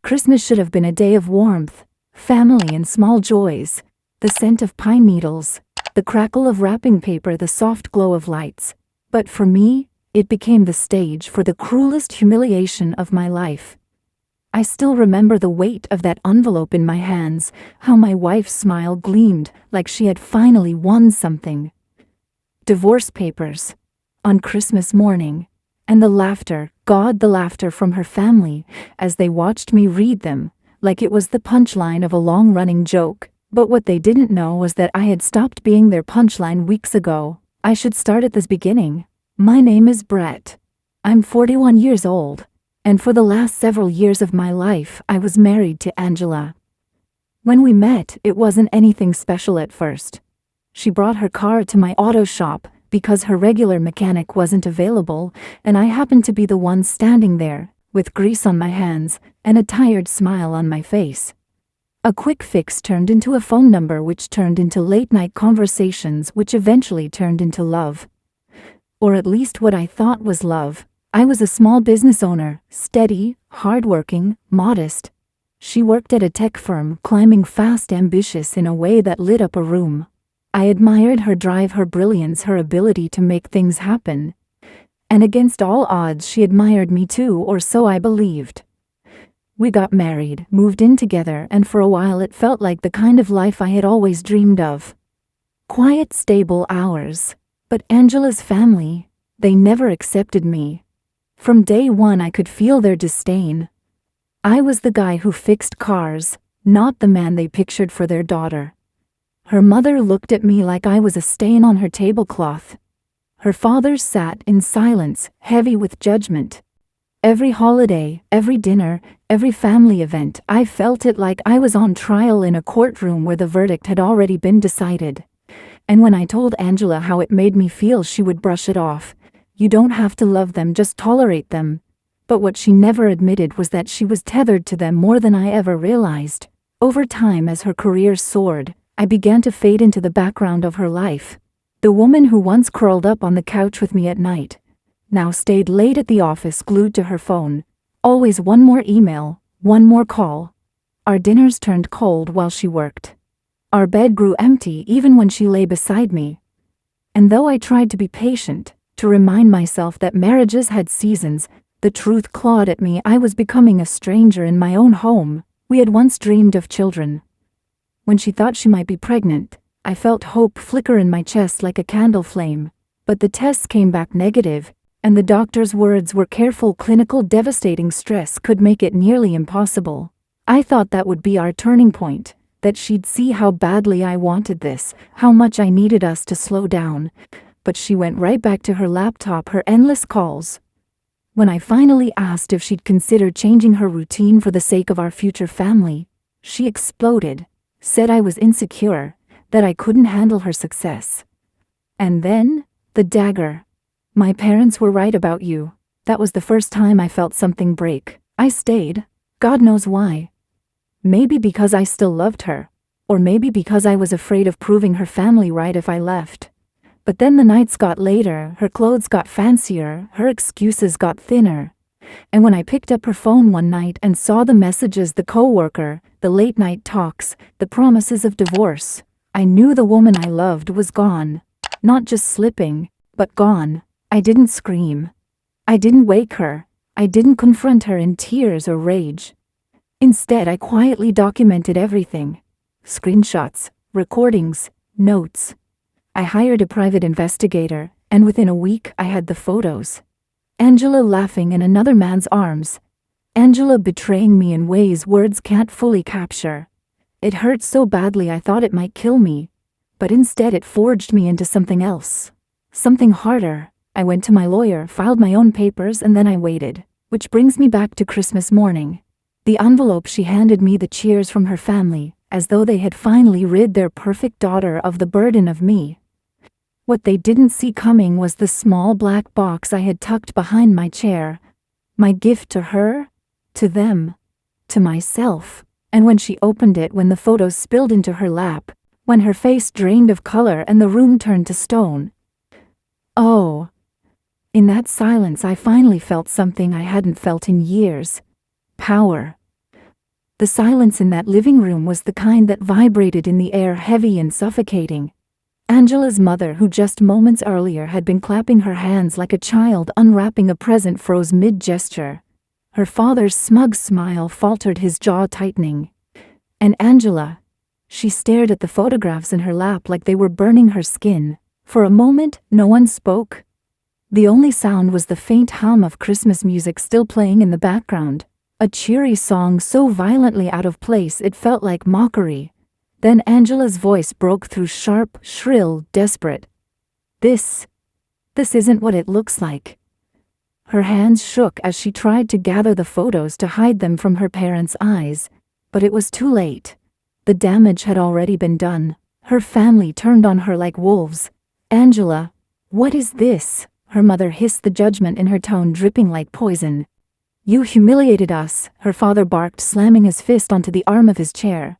Christmas should have been a day of warmth, family and small joys, the scent of pine needles, the crackle of wrapping paper, the soft glow of lights. But for me, it became the stage for the cruelest humiliation of my life. I still remember the weight of that envelope in my hands, how my wife's smile gleamed like she had finally won something. Divorce papers. On Christmas morning. And the laughter, God, the laughter from her family, as they watched me read them, like it was the punchline of a long-running joke. But what they didn't know was that I had stopped being their punchline weeks ago. I should start at the beginning. My name is Brett. I'm 41 years old. And for the last several years of my life, I was married to Angela. When we met, it wasn't anything special at first. She brought her car to my auto shop because her regular mechanic wasn't available, and I happened to be the one standing there, with grease on my hands and a tired smile on my face. A quick fix turned into a phone number, which turned into late-night conversations, which eventually turned into love. Or at least what I thought was love. I was a small business owner, steady, hardworking, modest. She worked at a tech firm, climbing fast, ambitious in a way that lit up a room. I admired her drive, her brilliance, her ability to make things happen. And against all odds, she admired me too, or so I believed. We got married, moved in together, and for a while it felt like the kind of life I had always dreamed of. Quiet, stable hours. But Angela's family, they never accepted me. From day one I could feel their disdain. I was the guy who fixed cars, not the man they pictured for their daughter. Her mother looked at me like I was a stain on her tablecloth. Her father sat in silence, heavy with judgment. Every holiday, every dinner, every family event, I felt it like I was on trial in a courtroom where the verdict had already been decided. And when I told Angela how it made me feel, she would brush it off. You don't have to love them, just tolerate them. But what she never admitted was that she was tethered to them more than I ever realized. Over time, as her career soared, I began to fade into the background of her life. The woman who once curled up on the couch with me at night now stayed late at the office, glued to her phone. Always one more email, one more call. Our dinners turned cold while she worked. Our bed grew empty even when she lay beside me. And though I tried to be patient, to remind myself that marriages had seasons, the truth clawed at me. I was becoming a stranger in my own home. We had once dreamed of children. When she thought she might be pregnant, I felt hope flicker in my chest like a candle flame. But the tests came back negative, and the doctor's words were careful, clinical, devastating stress could make it nearly impossible. I thought that would be our turning point, that she'd see how badly I wanted this, how much I needed us to slow down. But she went right back to her laptop, her endless calls. When I finally asked if she'd consider changing her routine for the sake of our future family, she exploded, said I was insecure, that I couldn't handle her success. And then, the dagger. My parents were right about you. That was the first time I felt something break. I stayed. God knows why. Maybe because I still loved her, or maybe because I was afraid of proving her family right if I left. But then the nights got later, her clothes got fancier, her excuses got thinner. And when I picked up her phone one night and saw the messages, the coworker, the late-night talks, the promises of divorce, I knew the woman I loved was gone. Not just slipping, but gone. I didn't scream. I didn't wake her. I didn't confront her in tears or rage. Instead, I quietly documented everything. Screenshots, recordings, notes. I hired a private investigator, and within a week I had the photos. Angela laughing in another man's arms. Angela betraying me in ways words can't fully capture. It hurt so badly I thought it might kill me. But instead it forged me into something else. Something harder. I went to my lawyer, filed my own papers, and then I waited. Which brings me back to Christmas morning. The envelope she handed me, the cheers from her family, as though they had finally rid their perfect daughter of the burden of me. What they didn't see coming was the small black box I had tucked behind my chair. My gift to her, to them, to myself. And when she opened it, when the photos spilled into her lap, when her face drained of color and the room turned to stone. Oh. In that silence I finally felt something I hadn't felt in years. Power. The silence in that living room was the kind that vibrated in the air, heavy and suffocating. Angela's mother, who just moments earlier had been clapping her hands like a child unwrapping a present, froze mid-gesture. Her father's smug smile faltered, his jaw tightening. And Angela, she stared at the photographs in her lap like they were burning her skin. For a moment, no one spoke. The only sound was the faint hum of Christmas music still playing in the background, a cheery song so violently out of place it felt like mockery. Then Angela's voice broke through, sharp, shrill, desperate. This isn't what it looks like." Her hands shook as she tried to gather the photos to hide them from her parents' eyes, but it was too late. The damage had already been done. Her family turned on her like wolves. "Angela, what is this?" her mother hissed, the judgment in her tone dripping like poison. "You humiliated us," her father barked, slamming his fist onto the arm of his chair.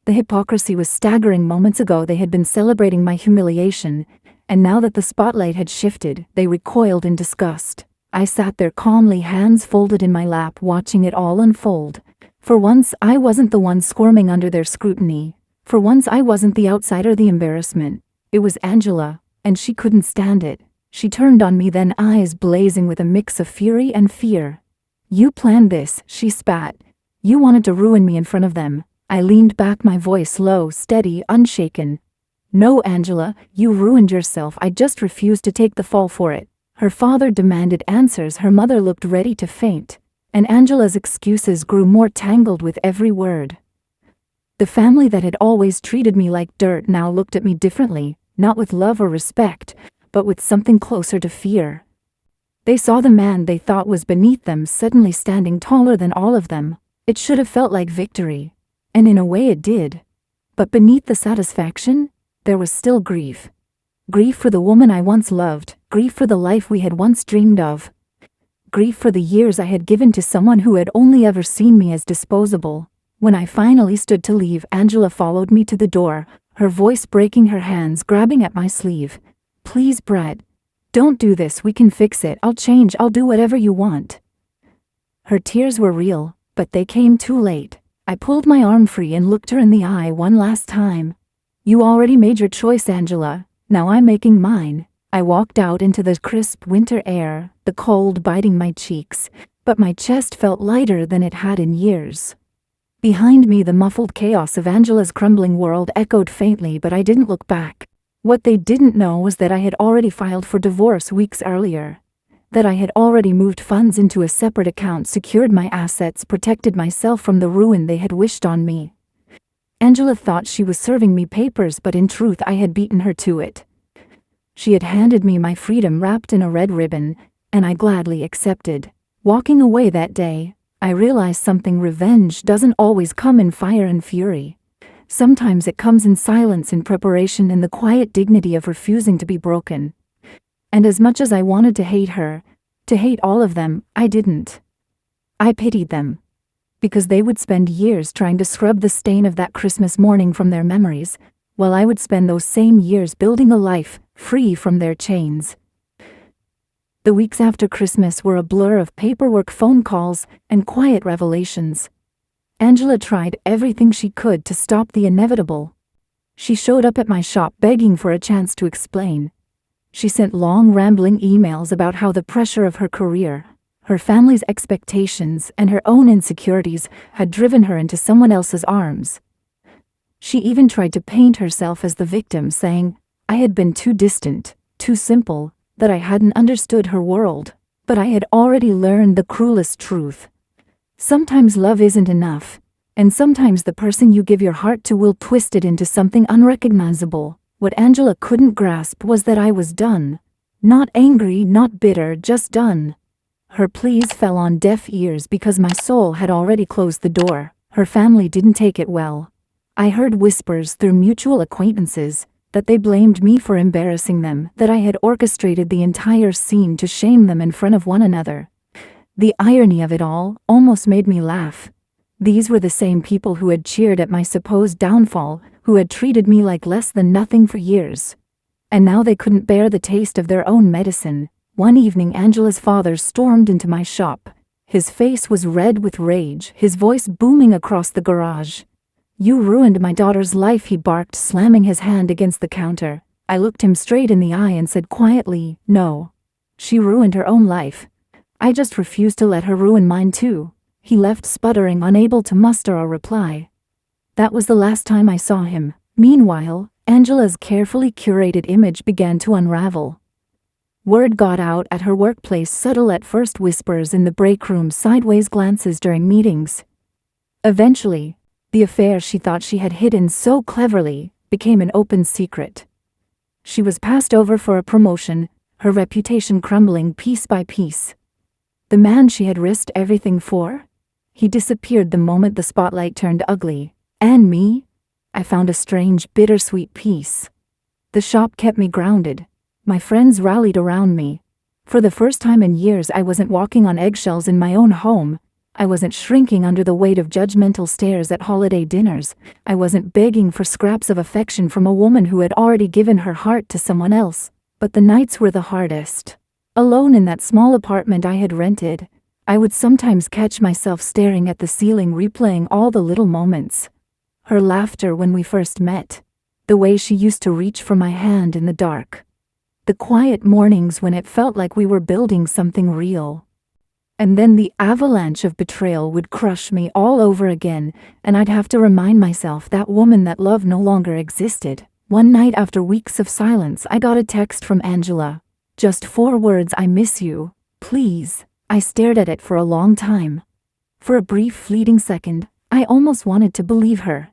The hypocrisy was staggering. Moments ago they had been celebrating my humiliation, and now that the spotlight had shifted, they recoiled in disgust. I sat there calmly, hands folded in my lap, watching it all unfold. For once, I wasn't the one squirming under their scrutiny. For once, I wasn't the outsider, the embarrassment. It was Angela, and she couldn't stand it. She turned on me then, eyes blazing with a mix of fury and fear. "You planned this," she spat. "You wanted to ruin me in front of them." I leaned back, my voice low, steady, unshaken. "No, Angela, you ruined yourself. I just refused to take the fall for it." Her father demanded answers. Her mother looked ready to faint, and Angela's excuses grew more tangled with every word. The family that had always treated me like dirt now looked at me differently, not with love or respect, but with something closer to fear. They saw the man they thought was beneath them suddenly standing taller than all of them. It should have felt like victory, and in a way it did. But beneath the satisfaction, there was still grief. Grief for the woman I once loved, grief for the life we had once dreamed of, grief for the years I had given to someone who had only ever seen me as disposable. When I finally stood to leave, Angela followed me to the door, her voice breaking, her hands grabbing at my sleeve. "Please, Brett, don't do this. We can fix it. I'll change. I'll do whatever you want." Her tears were real, but they came too late. I pulled my arm free and looked her in the eye one last time. "You already made your choice, Angela. Now I'm making mine." I walked out into the crisp winter air, the cold biting my cheeks, but my chest felt lighter than it had in years. Behind me, the muffled chaos of Angela's crumbling world echoed faintly, but I didn't look back. What they didn't know was that I had already filed for divorce weeks earlier. That I had already moved funds into a separate account, secured my assets, protected myself from the ruin they had wished on me. Angela thought she was serving me papers, but in truth I had beaten her to it. She had handed me my freedom wrapped in a red ribbon, and I gladly accepted. Walking away that day, I realized something. Revenge doesn't always come in fire and fury. Sometimes it comes in silence, in preparation, in the quiet dignity of refusing to be broken. And as much as I wanted to hate her, to hate all of them, I didn't. I pitied them. Because they would spend years trying to scrub the stain of that Christmas morning from their memories, while I would spend those same years building a life free from their chains. The weeks after Christmas were a blur of paperwork, phone calls, and quiet revelations. Angela tried everything she could to stop the inevitable. She showed up at my shop begging for a chance to explain. She sent long, rambling emails about how the pressure of her career, her family's expectations, and her own insecurities had driven her into someone else's arms. She even tried to paint herself as the victim, saying I had been too distant, too simple, that I hadn't understood her world. But I had already learned the cruelest truth. Sometimes love isn't enough, and sometimes the person you give your heart to will twist it into something unrecognizable. What Angela couldn't grasp was that I was done. Not angry, not bitter, just done. Her pleas fell on deaf ears because my soul had already closed the door. Her family didn't take it well. I heard whispers through mutual acquaintances that they blamed me for embarrassing them, that I had orchestrated the entire scene to shame them in front of one another. The irony of it all almost made me laugh. These were the same people who had cheered at my supposed downfall, who had treated me like less than nothing for years. And now they couldn't bear the taste of their own medicine. One evening Angela's father stormed into my shop. His face was red with rage, his voice booming across the garage. "You ruined my daughter's life," he barked, slamming his hand against the counter. I looked him straight in the eye and said quietly, "No. She ruined her own life. I just refused to let her ruin mine too." He left sputtering, unable to muster a reply. That was the last time I saw him. Meanwhile, Angela's carefully curated image began to unravel. Word got out at her workplace, subtle at first, whispers in the break room, sideways glances during meetings. Eventually, the affair she thought she had hidden so cleverly became an open secret. She was passed over for a promotion, her reputation crumbling piece by piece. The man she had risked everything for? He disappeared the moment the spotlight turned ugly. And me? I found a strange, bittersweet peace. The shop kept me grounded. My friends rallied around me. For the first time in years, I wasn't walking on eggshells in my own home. I wasn't shrinking under the weight of judgmental stares at holiday dinners. I wasn't begging for scraps of affection from a woman who had already given her heart to someone else. But the nights were the hardest. Alone in that small apartment I had rented, I would sometimes catch myself staring at the ceiling, replaying all the little moments. Her laughter when we first met. The way she used to reach for my hand in the dark. The quiet mornings when it felt like we were building something real. And then the avalanche of betrayal would crush me all over again, and I'd have to remind myself that woman, that love, no longer existed. One night, after weeks of silence, I got a text from Angela. Just 4 words: "I miss you. Please." I stared at it for a long time. For a brief, fleeting second, I almost wanted to believe her.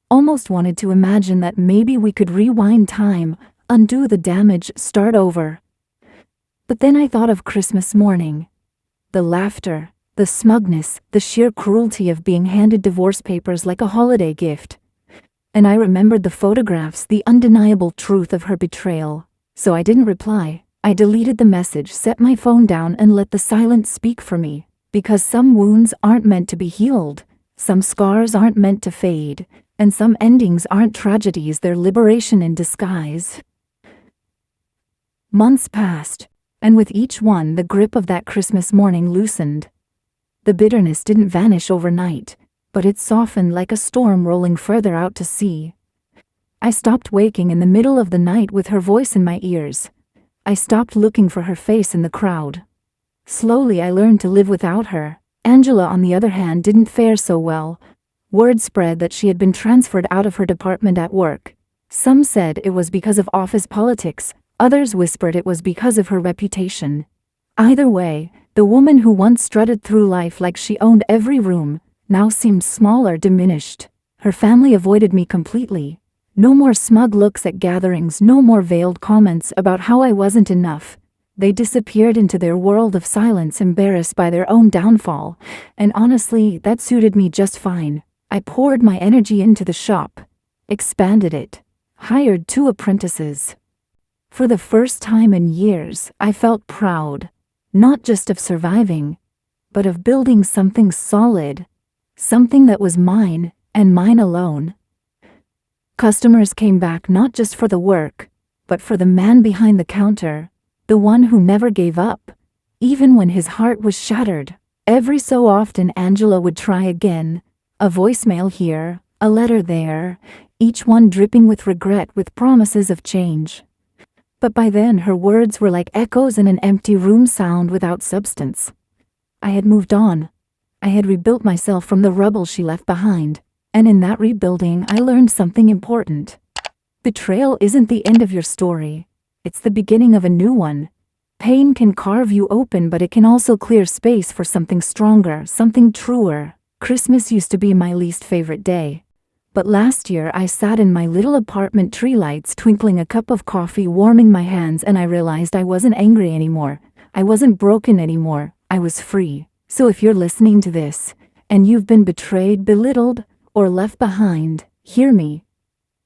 Almost wanted to imagine that maybe we could rewind time, undo the damage, start over. But then I thought of Christmas morning. The laughter, the smugness, the sheer cruelty of being handed divorce papers like a holiday gift. And I remembered the photographs, the undeniable truth of her betrayal. So I didn't reply. I deleted the message, set my phone down, and let the silence speak for me. Because some wounds aren't meant to be healed. Some scars aren't meant to fade. And some endings aren't tragedies, they're liberation in disguise. Months passed, and with each one the grip of that Christmas morning loosened. The bitterness didn't vanish overnight, but it softened like a storm rolling further out to sea. I stopped waking in the middle of the night with her voice in my ears. I stopped looking for her face in the crowd. Slowly I learned to live without her. Angela, on the other hand, didn't fare so well. Word spread that she had been transferred out of her department at work. Some said it was because of office politics. Others whispered it was because of her reputation. Either way, the woman who once strutted through life like she owned every room now seemed smaller, diminished. Her family avoided me completely. No more smug looks at gatherings, no more veiled comments about how I wasn't enough. They disappeared into their world of silence, embarrassed by their own downfall. And honestly, that suited me just fine. I poured my energy into the shop, expanded it, hired 2 apprentices. For the first time in years, I felt proud, not just of surviving, but of building something solid, something that was mine, and mine alone. Customers came back not just for the work, but for the man behind the counter, the one who never gave up, even when his heart was shattered. Every so often Angela would try again, a voicemail here, a letter there, each one dripping with regret, with promises of change. But by then her words were like echoes in an empty room, sound without substance. I had moved on. I had rebuilt myself from the rubble she left behind, and in that rebuilding I learned something important. Betrayal isn't the end of your story. It's the beginning of a new one. Pain can carve you open, but it can also clear space for something stronger, something truer. Christmas used to be my least favorite day. But last year I sat in my little apartment, tree lights twinkling, a cup of coffee warming my hands, and I realized I wasn't angry anymore. I wasn't broken anymore. I was free. So if you're listening to this, and you've been betrayed, belittled, or left behind, hear me.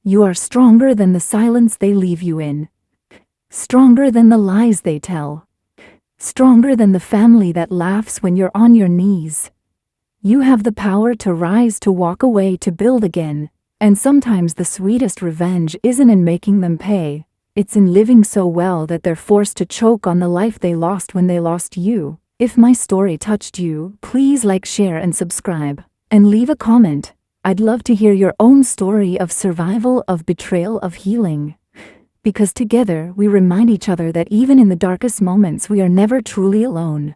You are stronger than the silence they leave you in. Stronger than the lies they tell. Stronger than the family that laughs when you're on your knees. You have the power to rise, to walk away, to build again. And sometimes the sweetest revenge isn't in making them pay. It's in living so well that they're forced to choke on the life they lost when they lost you. If my story touched you, please like, share, and subscribe. And leave a comment. I'd love to hear your own story of survival, of betrayal, of healing. Because together we remind each other that even in the darkest moments we are never truly alone.